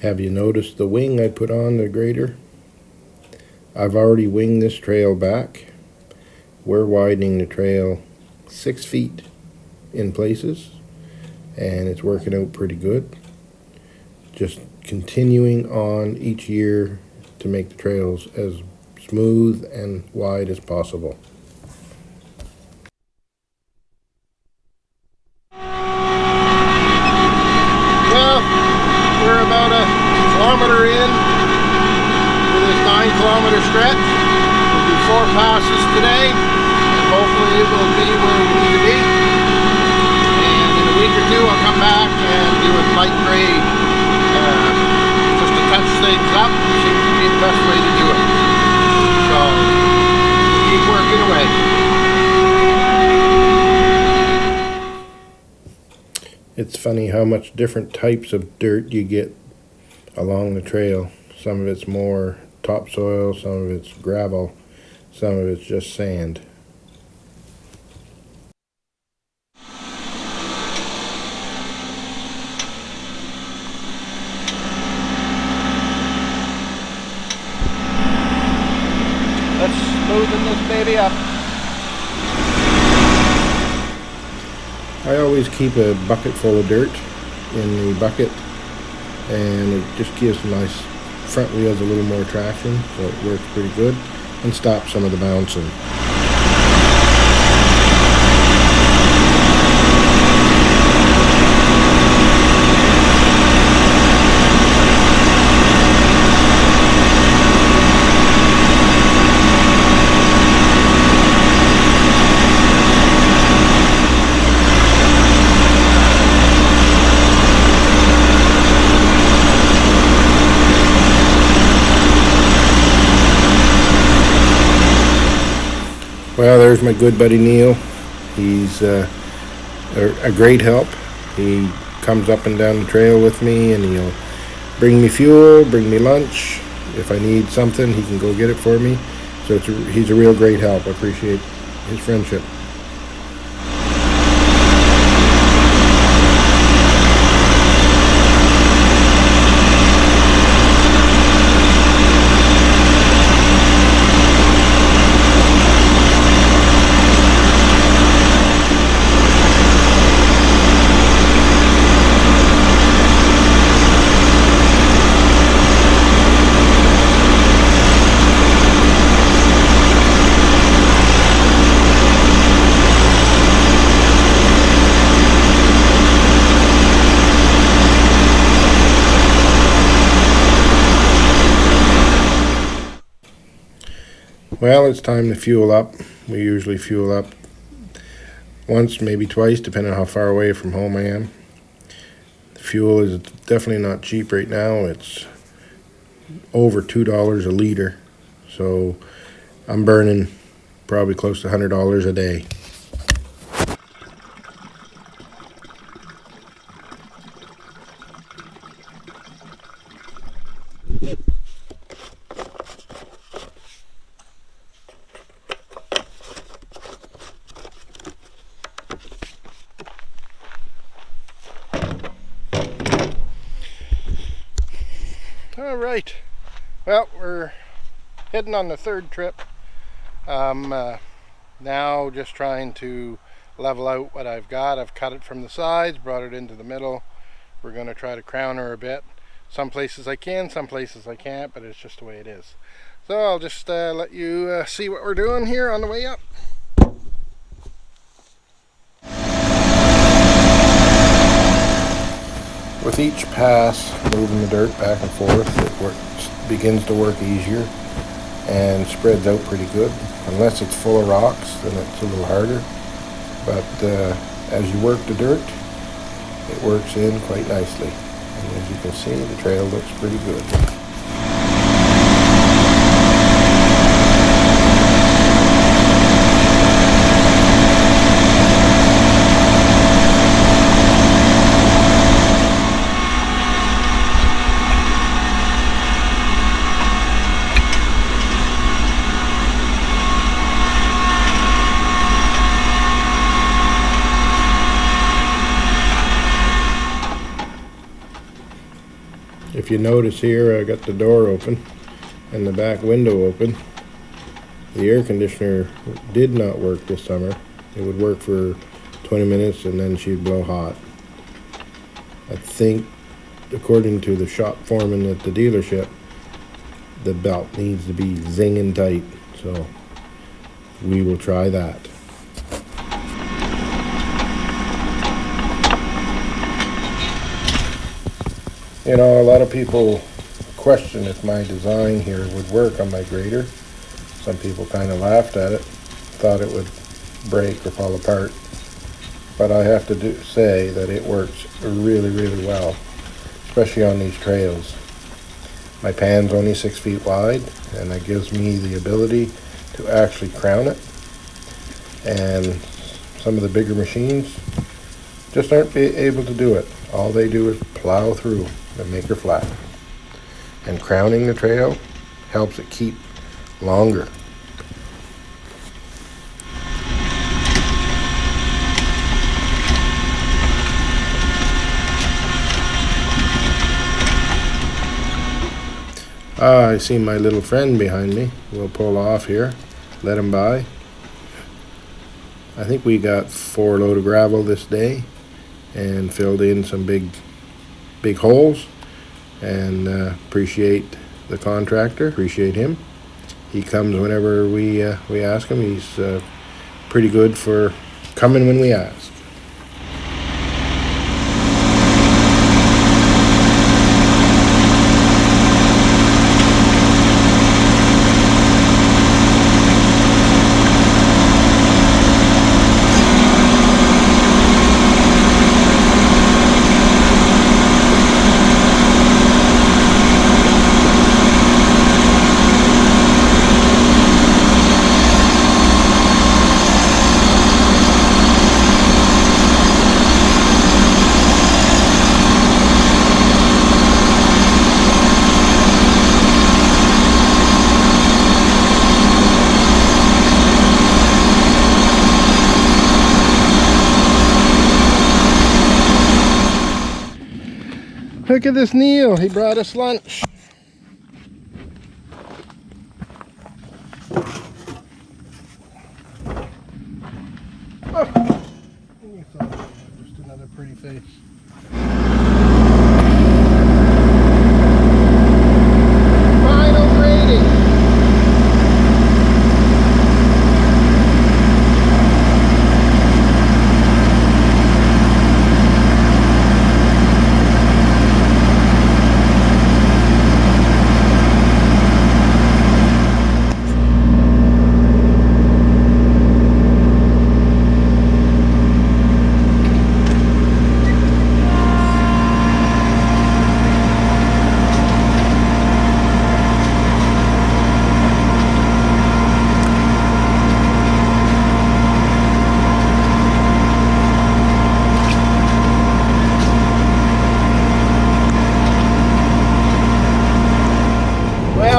Have you noticed the wing I put on the grader? I've already winged this trail back. We're widening the trail 6 feet in places, and it's working out pretty good. Just continuing on each year to make the trails as smooth and wide as possible. Well, we're about a kilometer in for this 9-kilometer stretch. We'll do 4 passes today, and hopefully it will be where we need to be. And in a week or two I'll come back and do a light grade just to touch things up. Seems to be the best way to do it. So keep working away. It's funny how much different types of dirt you get along the trail. Some of it's more topsoil, some of it's gravel, some of it's just sand. Let's smoothen this baby up. I always keep a bucket full of dirt in the bucket, and it just gives the nice front wheels a little more traction, so it works pretty good and stops some of the bouncing. Well, there's my good buddy Neil. He's a great help. He comes up and down the trail with me, and he'll bring me fuel, bring me lunch. If I need something, he can go get it for me. So he's a real great help. I appreciate his friendship. Well, it's time to fuel up. We usually fuel up once, maybe twice, depending on how far away from home I am. The fuel is definitely not cheap right now. It's over $2 a liter. So I'm burning probably close to $100 a day. Alright, well, we're heading on the third trip. Now just trying to level out what I've got. I've cut it from the sides, brought it into the middle. We're going to try to crown her a bit. Some places I can, some places I can't, but it's just the way it is. So I'll just let you see what we're doing here on the way up. With each pass, moving the dirt back and forth, it begins to work easier and spreads out pretty good. Unless it's full of rocks, then it's a little harder. But as you work the dirt, it works in quite nicely. And as you can see, the trail looks pretty good. If you notice here, I got the door open and the back window open. The air conditioner did not work this summer. It would work for 20 minutes and then she'd blow hot. I think, according to the shop foreman at the dealership, the belt needs to be zinging tight, so we will try that. You know, a lot of people question if my design here would work on my grader. Some people kind of laughed at it, thought it would break or fall apart. But I have to say that it works really, really well, especially on these trails. My pan's only 6 feet wide, and that gives me the ability to actually crown it. And some of the bigger machines just aren't able to do it. All they do is plow through and make her flat. And crowning the trail helps it keep longer. I see my little friend behind me. We'll pull off here, let him by. I think we got 4 load of gravel this day and filled in some big holes, and appreciate the contractor, appreciate him. He comes whenever we ask him. He's pretty good for coming when we ask. Look at this Neil, he brought us lunch. Oh. Just another pretty face. Final grading.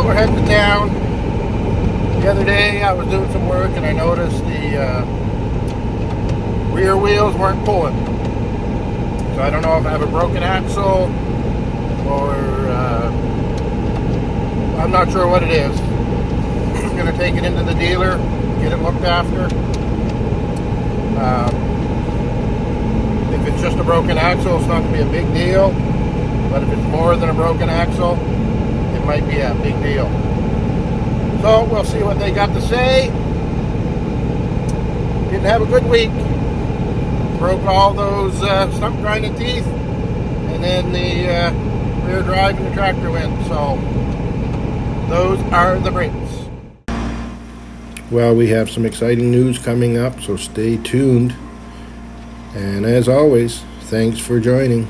We're heading to town. The other day I was doing some work and I noticed the rear wheels weren't pulling. So I don't know if I have a broken axle or I'm not sure what it is. I'm going to take it into the dealer, get it looked after. If it's just a broken axle, it's not going to be a big deal. But if it's more than a broken axle, it might be a big deal. So we'll see what they got to say. Didn't have a good week. Broke all those stump grinding teeth, and then the rear drive and the tractor went. So those are the brakes. Well, we have some exciting news coming up, so stay tuned. And as always, thanks for joining.